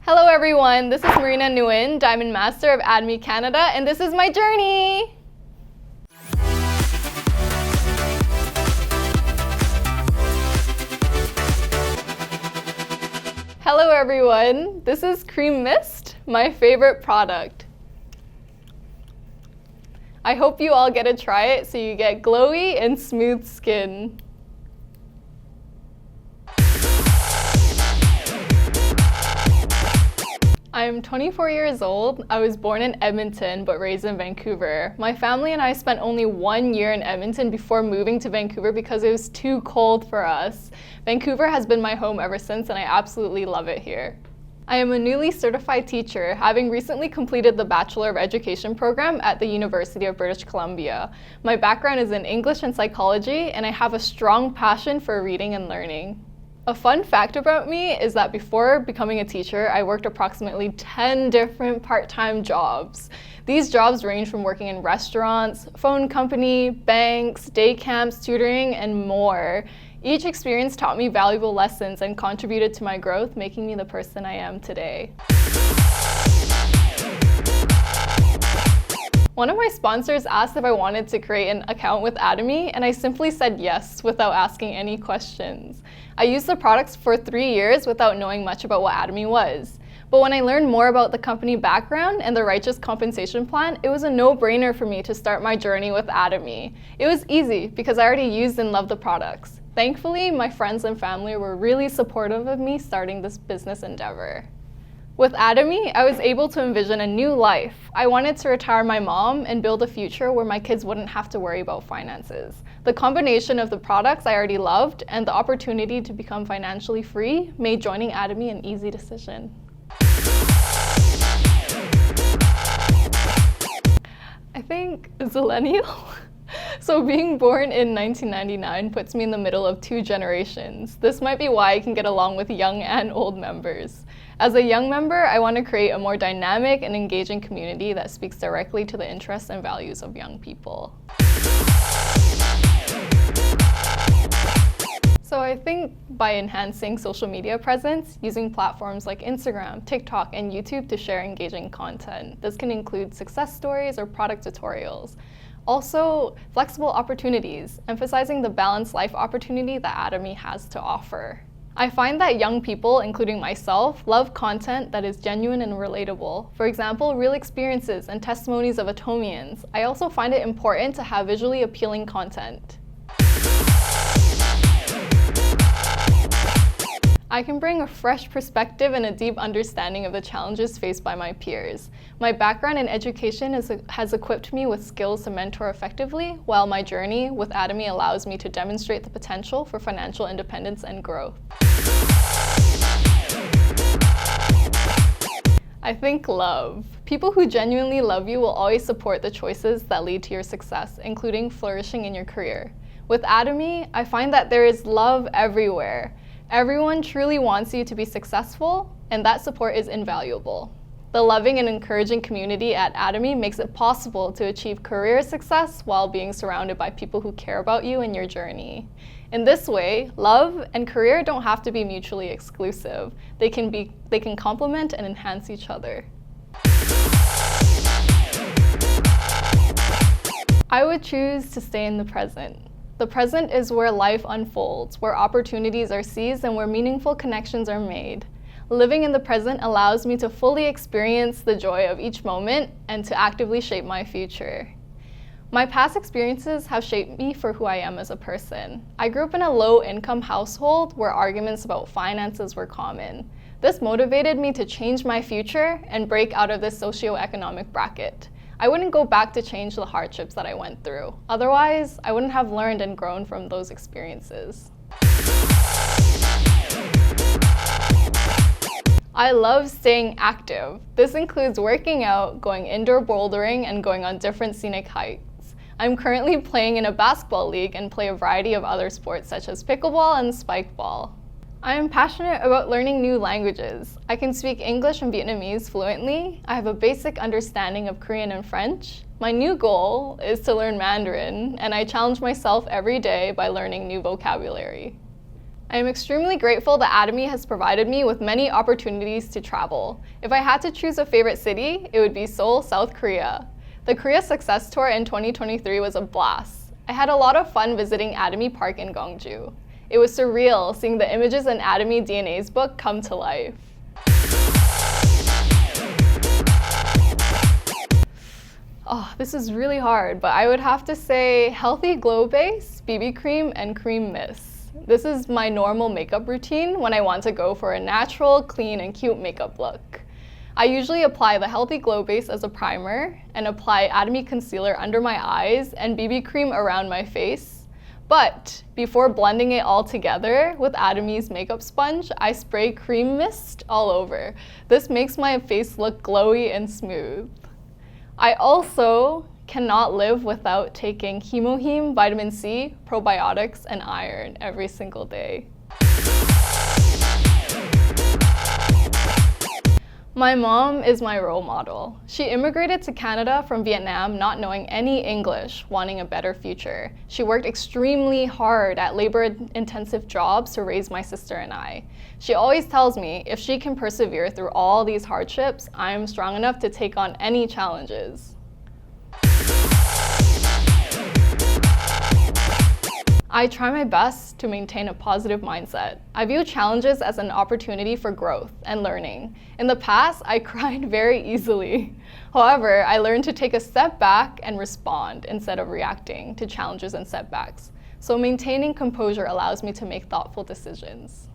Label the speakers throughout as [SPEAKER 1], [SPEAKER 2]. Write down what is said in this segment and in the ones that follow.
[SPEAKER 1] Hello everyone, this is Marina Nguyen, Diamond Master of Atomy Canada, and this is my journey! Hello everyone, this is Cream Mist, my favorite product. I hope you all get to try it so you get glowy and smooth skin. I'm 24 years old. I was born in Edmonton but raised in Vancouver. My family and I spent only 1 year in Edmonton before moving to Vancouver because it was too cold for us. Vancouver has been my home ever since and I absolutely love it here. I am a newly certified teacher, having recently completed the Bachelor of Education program at the University of British Columbia. My background is in English and psychology and I have a strong passion for reading and learning. A fun fact about me is that before becoming a teacher, I worked approximately 10 different part-time jobs. These jobs range from working in restaurants, phone company, banks, day camps, tutoring, and more. Each experience taught me valuable lessons and contributed to my growth, making me the person I am today. One of my sponsors asked if I wanted to create an account with Atomy, and I simply said yes without asking any questions. I used the products for 3 years without knowing much about what Atomy was. But when I learned more about the company background and the righteous compensation plan, it was a no-brainer for me to start my journey with Atomy. It was easy because I already used and loved the products. Thankfully, my friends and family were really supportive of me starting this business endeavor. With Atomy, I was able to envision a new life. I wanted to retire my mom and build a future where my kids wouldn't have to worry about finances. The combination of the products I already loved and the opportunity to become financially free made joining Atomy an easy decision. I think zillennial. So being born in 1999 puts me in the middle of 2 generations. This might be why I can get along with young and old members. As a young member, I want to create a more dynamic and engaging community that speaks directly to the interests and values of young people. So I think by enhancing social media presence, using platforms like Instagram, TikTok, and YouTube to share engaging content. This can include success stories or product tutorials. Also, flexible opportunities, emphasizing the balanced life opportunity that Atomy has to offer. I find that young people, including myself, love content that is genuine and relatable. For example, real experiences and testimonies of Atomians. I also find it important to have visually appealing content. I can bring a fresh perspective and a deep understanding of the challenges faced by my peers. My background in education has equipped me with skills to mentor effectively, while my journey with Atomy allows me to demonstrate the potential for financial independence and growth. I think love. People who genuinely love you will always support the choices that lead to your success, including flourishing in your career. With Atomy, I find that there is love everywhere. Everyone truly wants you to be successful, and that support is invaluable. The loving and encouraging community at Atomy makes it possible to achieve career success while being surrounded by people who care about you and your journey. In this way, love and career don't have to be mutually exclusive. They can complement and enhance each other. I would choose to stay in the present. The present is where life unfolds, where opportunities are seized, and where meaningful connections are made. Living in the present allows me to fully experience the joy of each moment and to actively shape my future. My past experiences have shaped me for who I am as a person. I grew up in a low-income household where arguments about finances were common. This motivated me to change my future and break out of this socioeconomic bracket. I wouldn't go back to change the hardships that I went through. Otherwise, I wouldn't have learned and grown from those experiences. I love staying active. This includes working out, going indoor bouldering, and going on different scenic hikes. I'm currently playing in a basketball league and play a variety of other sports such as pickleball and spikeball. I am passionate about learning new languages. I can speak English and Vietnamese fluently. I have a basic understanding of Korean and French. My new goal is to learn Mandarin, and I challenge myself every day by learning new vocabulary. I am extremely grateful that Atomy has provided me with many opportunities to travel. If I had to choose a favorite city, it would be Seoul, South Korea. The Korea Success Tour in 2023 was a blast. I had a lot of fun visiting Atomy Park in Gwangju. It was surreal seeing the images in Atomy DNA's book come to life. Oh, this is really hard, but I would have to say healthy glow base, BB cream, and cream mist. This is my normal makeup routine when I want to go for a natural, clean, and cute makeup look. I usually apply the Healthy Glow Base as a primer and apply Atomy concealer under my eyes and BB cream around my face. But before blending it all together with Atomy's makeup sponge, I spray cream mist all over. This makes my face look glowy and smooth. I also cannot live without taking Hemoheme, vitamin C, probiotics, and iron every single day. My mom is my role model. She immigrated to Canada from Vietnam not knowing any English, wanting a better future. She worked extremely hard at labor-intensive jobs to raise my sister and I. She always tells me if she can persevere through all these hardships, I am strong enough to take on any challenges. I try my best to maintain a positive mindset. I view challenges as an opportunity for growth and learning. In the past, I cried very easily. However, I learned to take a step back and respond instead of reacting to challenges and setbacks. So maintaining composure allows me to make thoughtful decisions.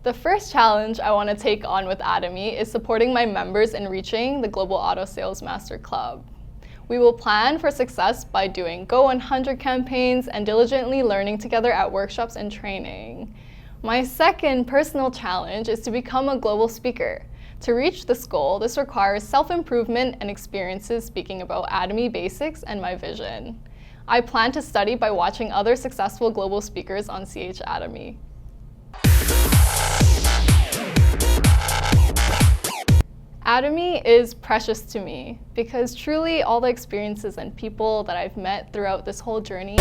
[SPEAKER 1] The first challenge I want to take on with Atomy is supporting my members in reaching the Global Auto Sales Master Club. We will plan for success by doing Go 100 campaigns and diligently learning together at workshops and training. My second personal challenge is to become a global speaker. To reach this goal, this requires self-improvement and experiences speaking about Atomy basics and my vision. I plan to study by watching other successful global speakers on CH Atomy. Atomy is precious to me because truly all the experiences and people that I've met throughout this whole journey